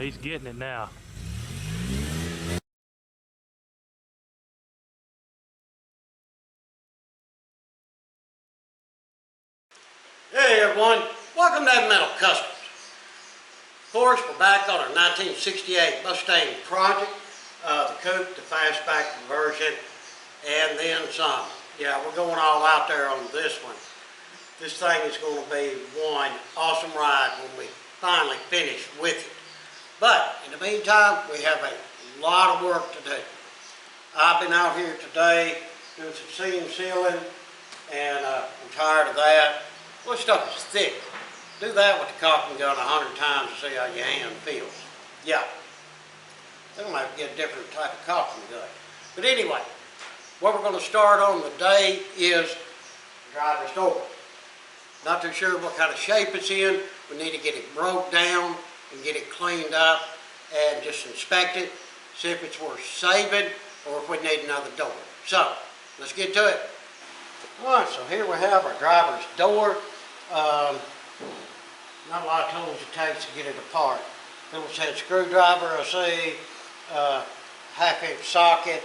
he's getting it now. Hey everyone, welcome to Metal Customs. Of course, we're back on our 1968 Mustang project, the coupe, the fastback conversion, and then some. Yeah, we're going all out there on this one. This thing is going to be one awesome ride when we finally finish with it. But in the meantime, we have a lot of work to do. I've been out here today doing some seam sealing, and I'm tired of that. Well, this stuff is thick. Do that with the caulking gun 100 times to see how your hand feels. Yeah. Then we'll have to get a different type of caulking gun. But anyway, what we're going to start on today is the driver's door. Not too sure what kind of shape it's in. We need to get it broke down and get it cleaned up and just inspect it, see if it's worth saving or if we need another door. So, let's get to it. Alright, so here we have our driver's door. Not a lot of tools it takes to get it apart. Little set screwdriver, I see, half-inch socket.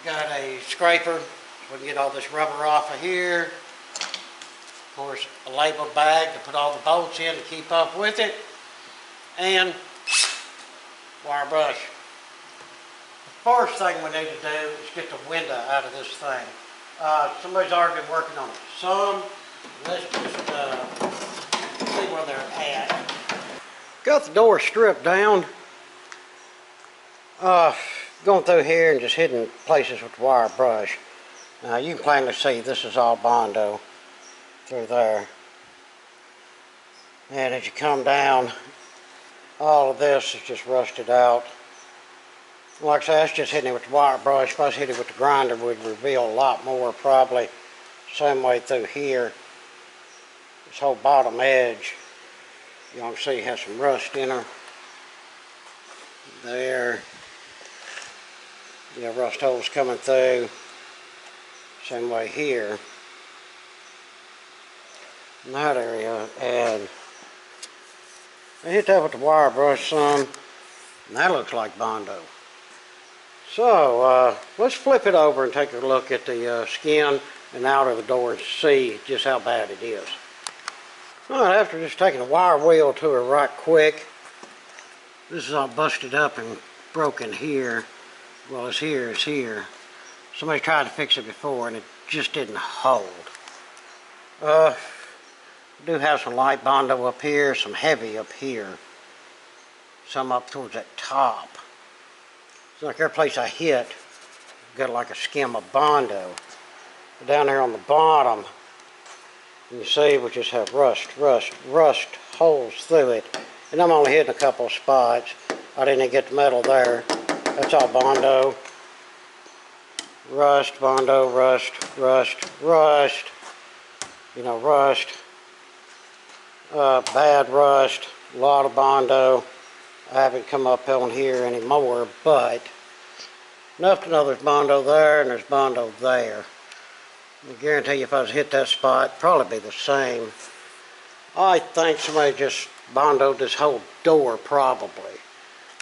I got a scraper so we can get all this rubber off of here. Of course, a label bag to put all the bolts in to keep up with it. And wire brush. The first thing we need to do is get the window out of this thing. Somebody's already been working on it some. Let's just see where they're at. Got the door stripped down. Going through here and just hitting places with the wire brush. Now you can plainly see this is all Bondo through there. And as you come down, all of this is just rusted out. Like I said, that's just hitting it with the wire brush. If I was hitting it with the grinder, we'd reveal a lot more probably. Same way through here. This whole bottom edge, you can see has some rust in her. There. Yeah, rust holes coming through. Same way here. In that area, and I hit that with the wire brush some, and that looks like Bondo. So, let's flip it over and take a look at the skin and out of the door and see just how bad it is. Alright, after just taking a wire wheel to her right quick, this is all busted up and broken here. Well, it's here, it's here. Somebody tried to fix it before and it just didn't hold. We do have some light Bondo up here, some heavy up here. Some up towards that top. It's like every place I hit, got like a skim of Bondo. But down there on the bottom, you see we just have rust holes through it. And I'm only hitting a couple of spots. I didn't get the metal there. That's all Bondo. Rust, Bondo, rust. You know, rust. Bad rust. A lot of Bondo. I haven't come up on here anymore, but enough to know there's Bondo there and there's Bondo there. I guarantee you if I was to hit that spot, it'd probably be the same. I think somebody just Bondoed this whole door probably,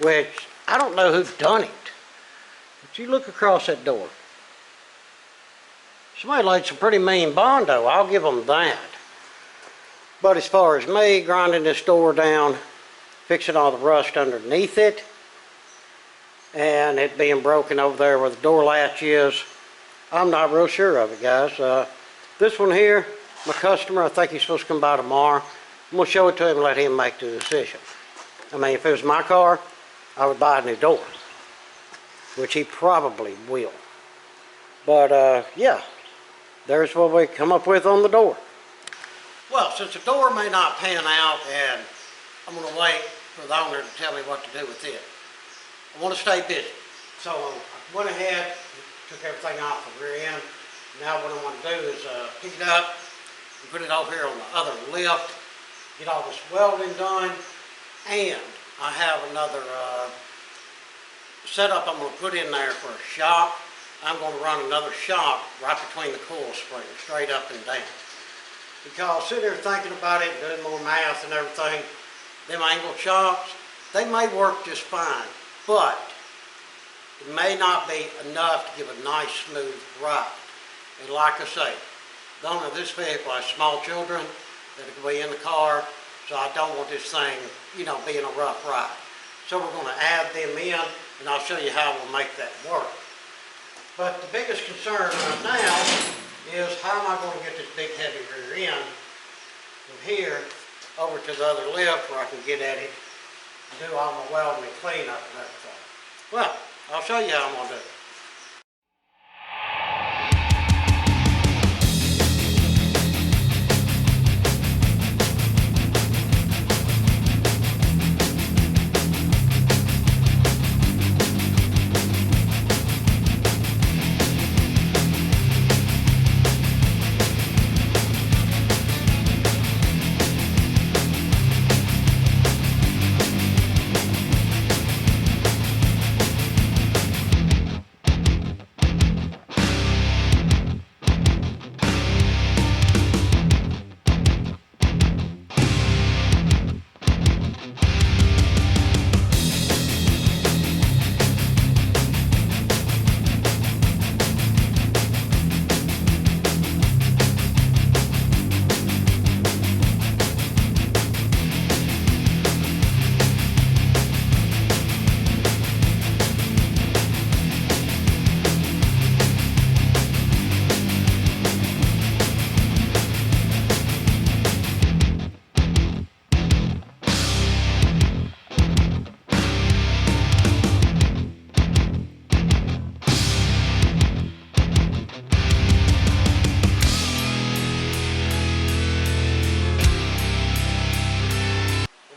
which I don't know who done it. But you look across that door. Somebody laid some pretty mean Bondo, I'll give them that. But as far as me grinding this door down, fixing all the rust underneath it, and it being broken over there where the door latch is, I'm not real sure of it, guys. This one here, my customer, I think he's supposed to come by tomorrow. I'm going to show it to him and let him make the decision. I mean, if it was my car, I would buy a new door, which he probably will. But, yeah, there's what we come up with on the door. Well, since the door may not pan out, and I'm going to wait for the owner to tell me what to do with it. I want to stay busy. So I went ahead, took everything off the rear end. Now what I want to do is pick it up and put it over here on the other lift, get all this welding done, and I have another setup I'm going to put in there for a shock. I'm going to run another shock right between the coil springs, straight up and down. Because sitting there thinking about it, doing more math and everything, them angle shocks, they may work just fine, but it may not be enough to give a nice smooth ride. And like I say, the owner of this vehicle has small children that will be in the car, so I don't want this thing, you know, being a rough ride. So we're going to add them in, and I'll show you how we'll make that work. But the biggest concern right now is how am I going to get this big heavy rear end from here over to the other lift where I can get at it and do all my welding and cleanup and everything. Well, I'll show you how I'm going to do it.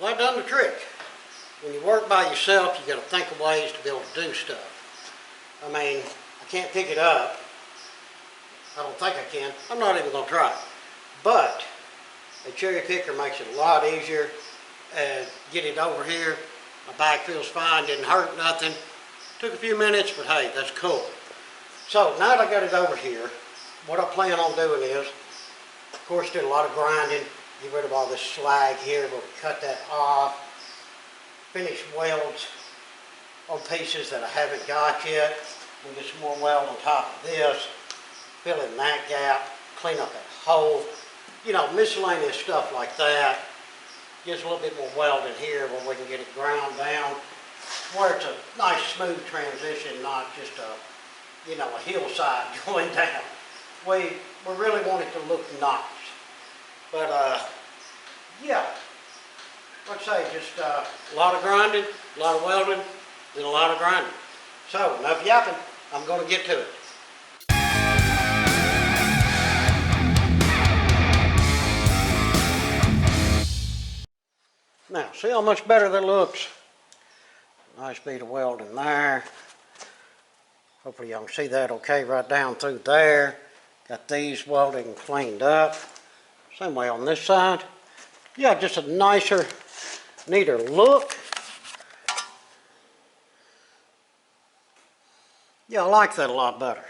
Well, that done the trick. When you work by yourself, you got to think of ways to be able to do stuff. I mean, I can't pick it up. I don't think I can. I'm not even going to try it. But a cherry picker makes it a lot easier. Get it over here. My back feels fine, didn't hurt nothing. Took a few minutes, but hey, that's cool. So now that I got it over here, what I plan on doing is, of course, did a lot of grinding. Get rid of all this slag here, but we cut that off. Finish welds on pieces that I haven't got yet. We'll get some more weld on top of this. Fill in that gap. Clean up that hole. You know, miscellaneous stuff like that. Gives a little bit more weld in here where we can get it ground down. Where it's a nice smooth transition, not just a, you know, a hillside going down. We really want it to look nice. But, yeah, like I say, just a lot of grinding, a lot of welding, then a lot of grinding. So, enough yapping, I'm going to get to it. Now, see how much better that looks? Nice bead of welding there. Hopefully y'all can see that okay right down through there. Got these welding cleaned up. Same way on this side. Yeah, just a nicer, neater look. Yeah, I like that a lot better.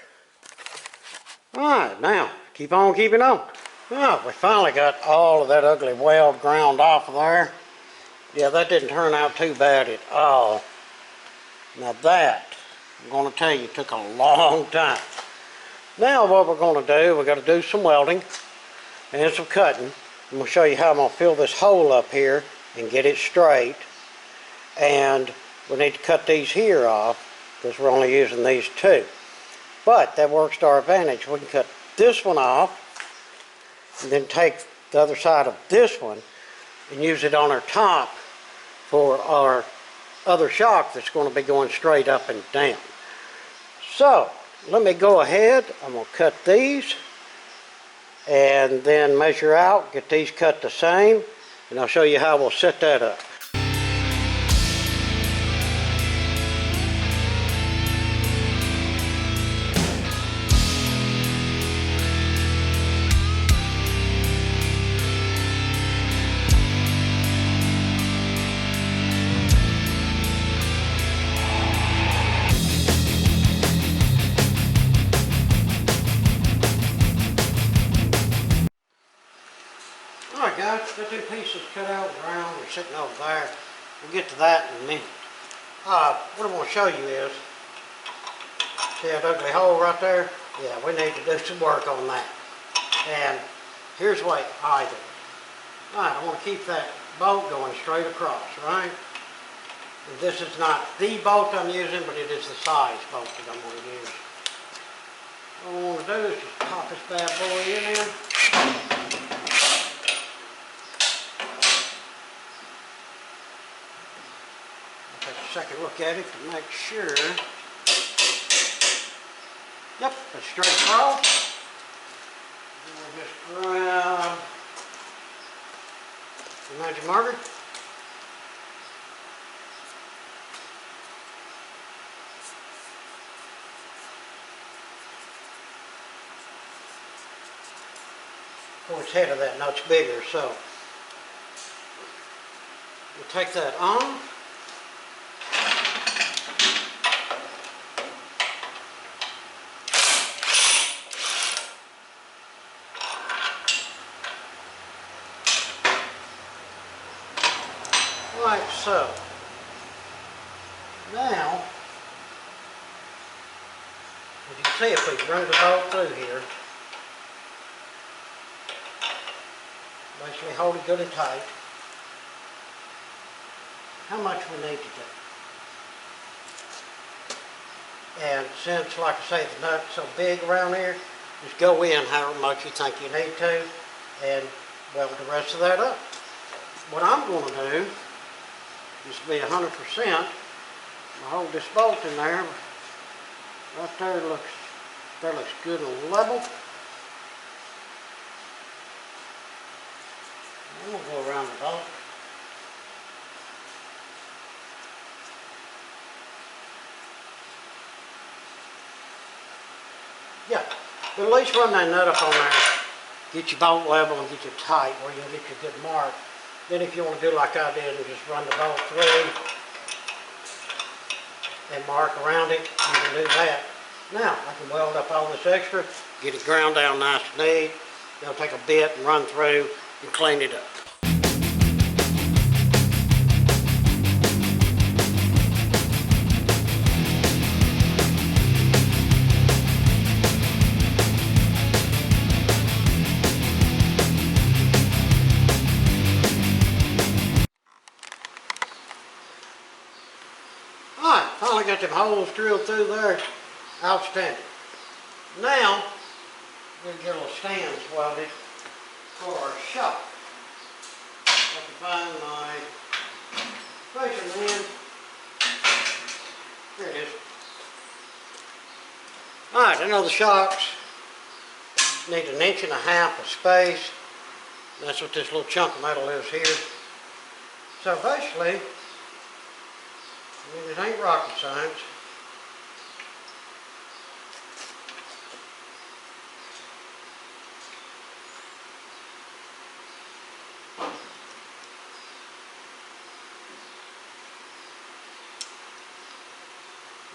Alright, now, keep on keeping on. Oh, we finally got all of that ugly weld ground off of there. Yeah, that didn't turn out too bad at all. Now that, I'm going to tell you, took a long time. Now what we're going to do, we're going to do some welding and some cutting. I'm going to show you how I'm going to fill this hole up here and get it straight. And we need to cut these here off because we're only using these two. But that works to our advantage. We can cut this one off and then take the other side of this one and use it on our top for our other shock that's going to be going straight up and down. So let me go ahead. I'm going to cut these and then measure out, get these cut the same, and I'll show you how we'll set that up. Alright guys, got two pieces cut out of the ground. They're sitting over there. We'll get to that in a minute. What I want to show you is, see that ugly hole right there? Yeah, we need to do some work on that. And here's the way I do it. Alright, I want to keep that bolt going straight across, right? And this is not the bolt I'm using, but it is the size bolt that I'm going to use. What I want to do is just pop this bad boy in there. I'll take a second look at it to make sure. Yep, it's straight across. And we'll just grab the magic marker. Of course, head of that nut's bigger, so we'll take that on. Like so. Now, as you can see, if we bring the bolt through here, basically hold it good and tight. How much we need to do. And since, like I say, the nut's so big around here, just go in however much you think you need to and weld the rest of that up. What I'm going to do is be 100%. I'll hold this bolt in there. Right there looks good and level. And we'll go around the bolt. Yeah, but at least run that nut up on there. Get your bolt level and get you tight where you can get your good mark. Then if you want to do like I did and just run the bolt through and mark around it, you can do that. Now, I can weld up all this extra, get it ground down nice and neat. Then take a bit and run through and clean it up. Alright, finally got them holes drilled through there. Outstanding. Now, we'll get a little stands welded for our shop. I can find my pressure end. Here it is. Alright, I know the shocks need 1.5 inches of space. That's what this little chunk of metal is here. So basically, it ain't rocket science.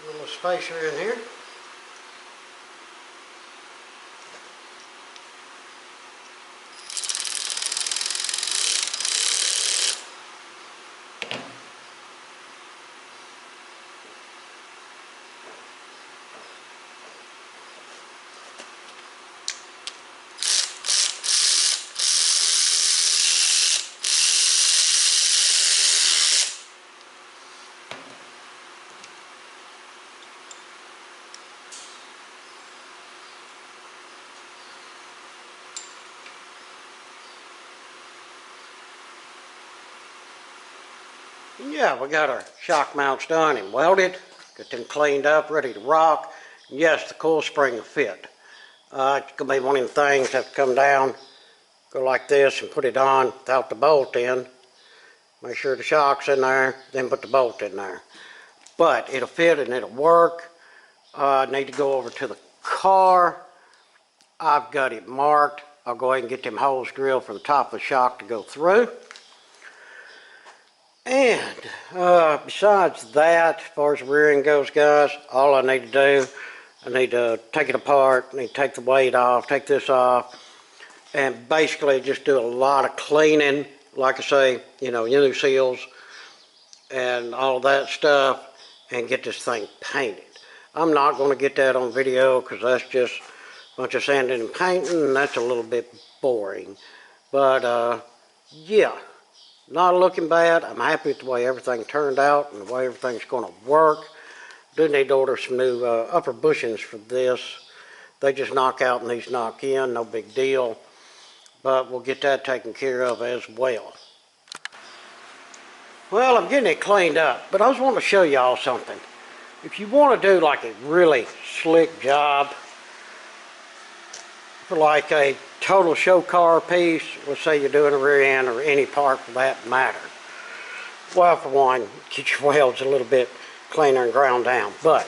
A little spacer in here. Yeah, we got our shock mounts done and welded, got them cleaned up, ready to rock. And yes, the coil spring will fit. It's going to be one of the things that have to come down, go like this and put it on without the bolt in. Make sure the shock's in there, then put the bolt in there. But it'll fit and it'll work. I need to go over to the car. I've got it marked. I'll go ahead and get them holes drilled for the top of the shock to go through. And besides that, as far as the rear end goes, guys, all I need to do, I need to take it apart, I need to take the weight off, take this off, and basically just do a lot of cleaning. Like I say, you know, new seals, and all that stuff and get this thing painted. I'm not going to get that on video because that's just a bunch of sanding and painting, and that's a little bit boring. But yeah, not looking bad. I'm happy with the way everything turned out and the way everything's going to work. Do need to order some new upper bushings for this. They just knock out and these knock in, no big deal. But we'll get that taken care of as well. Well, I'm getting it cleaned up, but I was wanting to show y'all something. If you want to do like a really slick job for like a total show car piece, let's say you're doing a rear end or any part for that matter. Well, for one, get your welds a little bit cleaner and ground down. But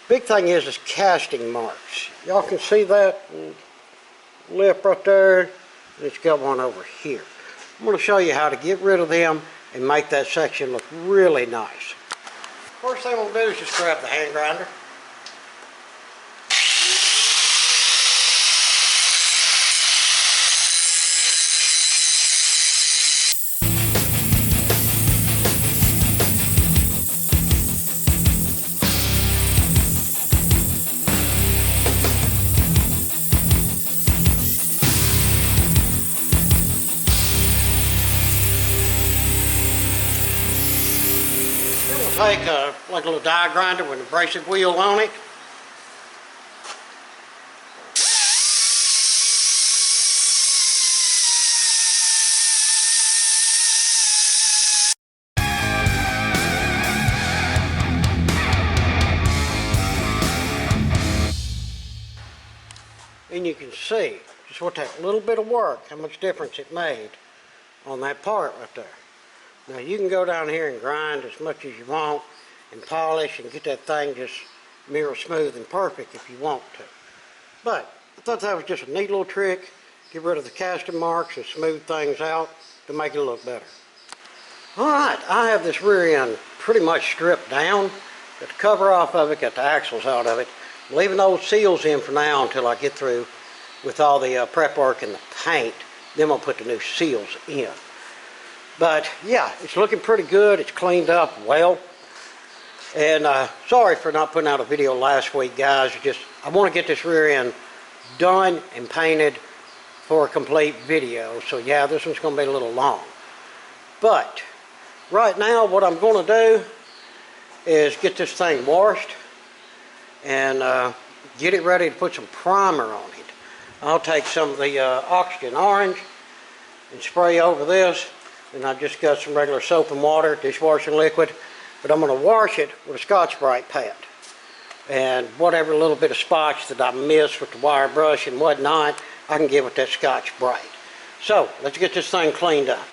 big thing is casting marks. Y'all can see that lip right there, and it's got one over here. I'm going to show you how to get rid of them and make that section look really nice. First thing we'll do is just grab the hand grinder. Take like a little die grinder with an abrasive wheel on it. And you can see just what that little bit of work, how much difference it made on that part right there. Now you can go down here and grind as much as you want and polish and get that thing just mirror smooth and perfect if you want to. But I thought that was just a neat little trick. Get rid of the casting marks and smooth things out to make it look better. Alright, I have this rear end pretty much stripped down. Got the cover off of it, got the axles out of it. I'm leaving those seals in for now until I get through with all the prep work and the paint. Then we'll put the new seals in. But yeah, it's looking pretty good. It's cleaned up well. And sorry for not putting out a video last week, guys. I want to get this rear end done and painted for a complete video. So yeah, this one's going to be a little long. But right now, what I'm going to do is get this thing washed and get it ready to put some primer on it. I'll take some of the oxygen orange and spray over this. And I've just got some regular soap and water, dishwashing liquid, but I'm going to wash it with a Scotch-Brite pad. And whatever little bit of spots that I missed with the wire brush and whatnot, I can get with that Scotch-Brite. So, let's get this thing cleaned up.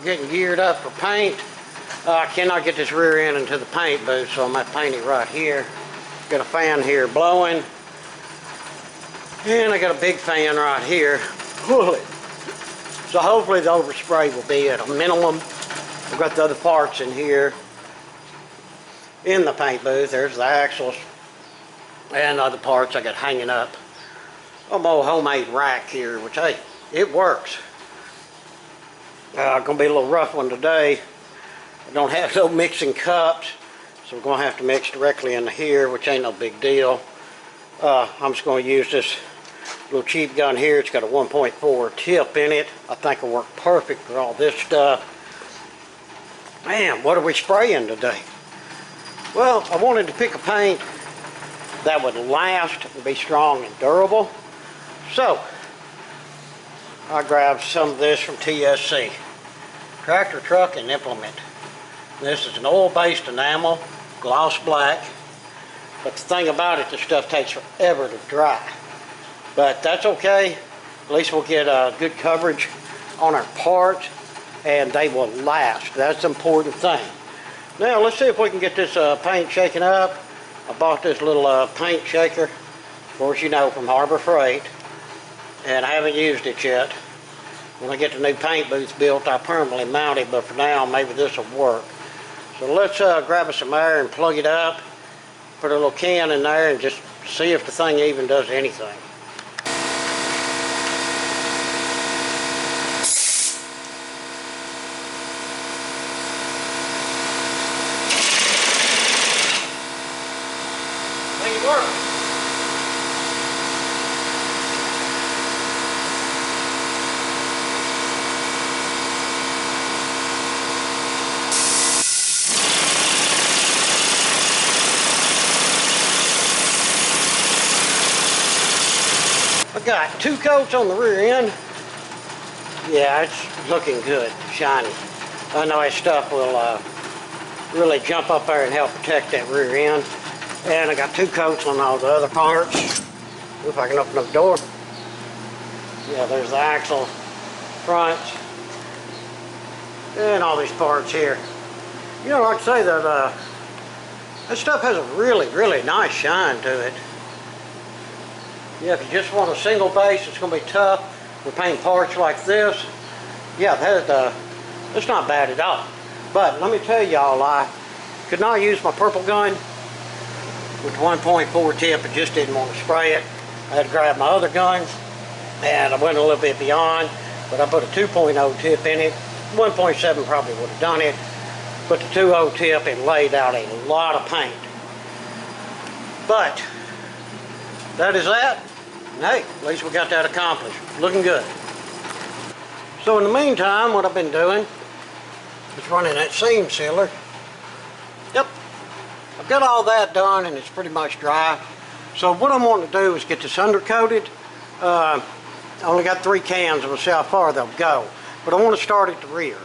Getting geared up for paint. I cannot get this rear end into the paint booth, so I'm going to paint it right here. Got a fan here blowing, And I got a big fan right here. So hopefully the overspray will be at a minimum. I've got the other parts in here in the paint booth. There's the axles and other parts I got hanging up on my old homemade rack here, which, hey, it works. Gonna be a little rough one today. I don't have no mixing cups, so we're gonna have to mix directly into here, which ain't no big deal. I'm just gonna use this little cheap gun here. It's got a 1.4 tip in it. I think it'll work perfect for all this stuff. Man, what are we spraying today? Well, I wanted to pick a paint that would last and be strong and durable. So, I grabbed some of this from TSC, Tractor, Truck, and Implement. This is an oil-based enamel, gloss black. But the thing about it, this stuff takes forever to dry. But that's okay. At least we'll get good coverage on our parts, and they will last. That's the important thing. Now let's see if we can get this paint shaken up. I bought this little paint shaker, of course, you know, from Harbor Freight, and I haven't used it yet. When I get the new paint booth built, I'll permanently mount it, but for now, maybe this will work. So let's grab us some air and plug it up, put a little can in there, and just see if the thing even does anything. I got 2 coats on the rear end. Yeah, it's looking good, shiny. I know that stuff will really jump up there and help protect that rear end. And I got 2 coats on all the other parts. If I can open up the door. Yeah, there's the axle, fronts, and all these parts here. You know, like I say, that this stuff has a really, really nice shine to it. Yeah, if you just want a single base, it's going to be tough. We're painting parts like this. Yeah, that's not bad at all. But let me tell y'all, I could not use my purple gun with the 1.4 tip. I just didn't want to spray it. I had to grab my other gun, and I went a little bit beyond, but I put a 2.0 tip in it. 1.7 probably would have done it, but the 2.0 tip, it laid out a lot of paint. But that is that. Hey, at least we got that accomplished. Looking good. So in the meantime, what I've been doing is running that seam sealer. Yep, I've got all that done and it's pretty much dry. So what I'm wanting to do is get this undercoated. I only got 3 cans and we'll see how far they'll go. But I want to start at the rear.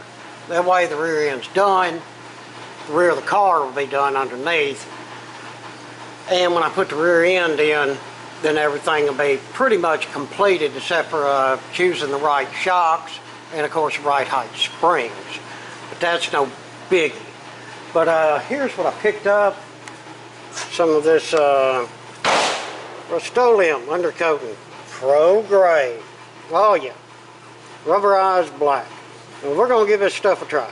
That way the rear end's done. The rear of the car will be done underneath. And when I put the rear end in, then everything will be pretty much completed except for choosing the right shocks and of course the right height springs. But that's no biggie. But here's what I picked up. Some of this Rust-Oleum Undercoating Pro Grade. Oh yeah, rubberized black. And we're going to give this stuff a try.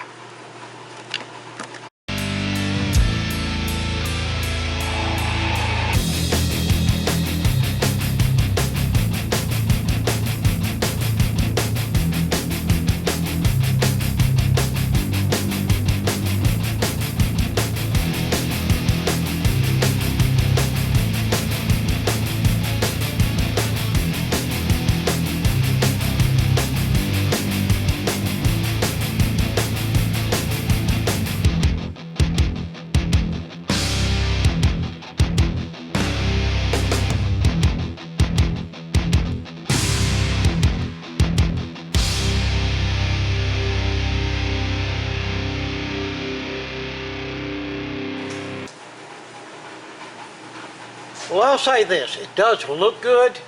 Well, I'll say this, it does look good,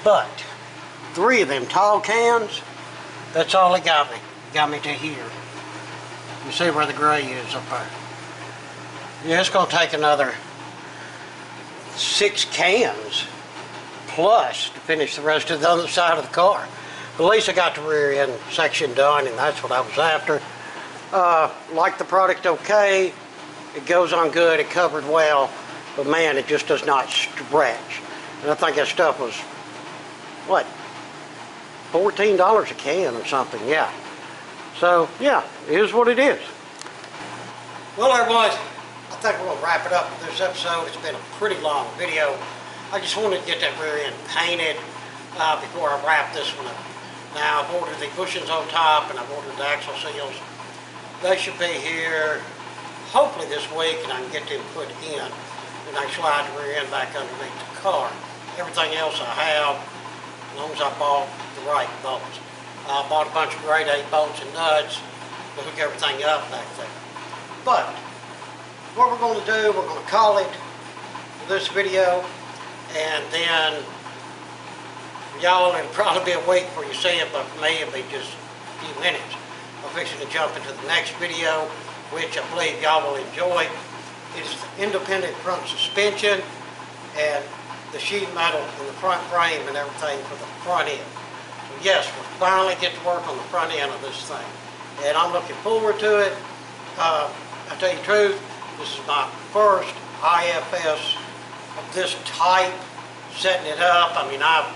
but 3 of them tall cans, that's all it got me. It got me to here. You see where the gray is up there. Yeah, it's going to take another 6 cans plus to finish the rest of the other side of the car. But at least I got the rear end section done, and that's what I was after. Like the product okay, it goes on good, it covered well, but man, it just does not stretch. And I think that stuff was, what, $14 a can or something, yeah. So, yeah, it is what it is. Well, everyone, I think we're going to wrap it up with this episode. It's been a pretty long video. I just wanted to get that rear end painted before I wrap this one up. Now, I've ordered the bushings on top, and I've ordered the axle seals. They should be here hopefully this week, and I can get them put in. And I slide the rear end back underneath the car. Everything else I have, as long as I bought the right bolts. I bought a bunch of grade 8 bolts and nuts to hook everything up back there. But what we're going to do, we're going to call it this video, and then y'all, it'll probably be a week before you see it, but for me it'll be just a few minutes. I'm fixing to jump into the next video, which I believe y'all will enjoy. It's the independent front suspension and the sheet metal in the front frame and everything for the front end. So yes, we'll finally get to work on the front end of this thing. And I'm looking forward to it. I tell you the truth, this is my first IFS of this type, setting it up. I mean, I've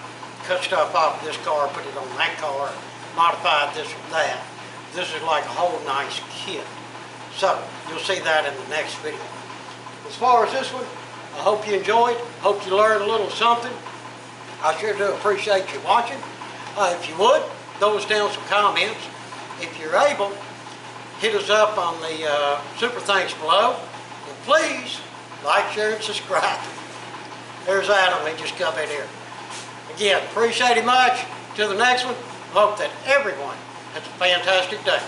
cut stuff off of this car, put it on that car, modified this or that. This is like a whole nice kit. So, you'll see that in the next video. As far as this one, I hope you enjoyed. Hope you learned a little something. I sure do appreciate you watching. If you would, throw us down some comments. If you're able, hit us up on the super thanks below. And please, like, share, and subscribe. There's Adam, he just come in here. Again, appreciate it much. Till the next one, hope that everyone has a fantastic day.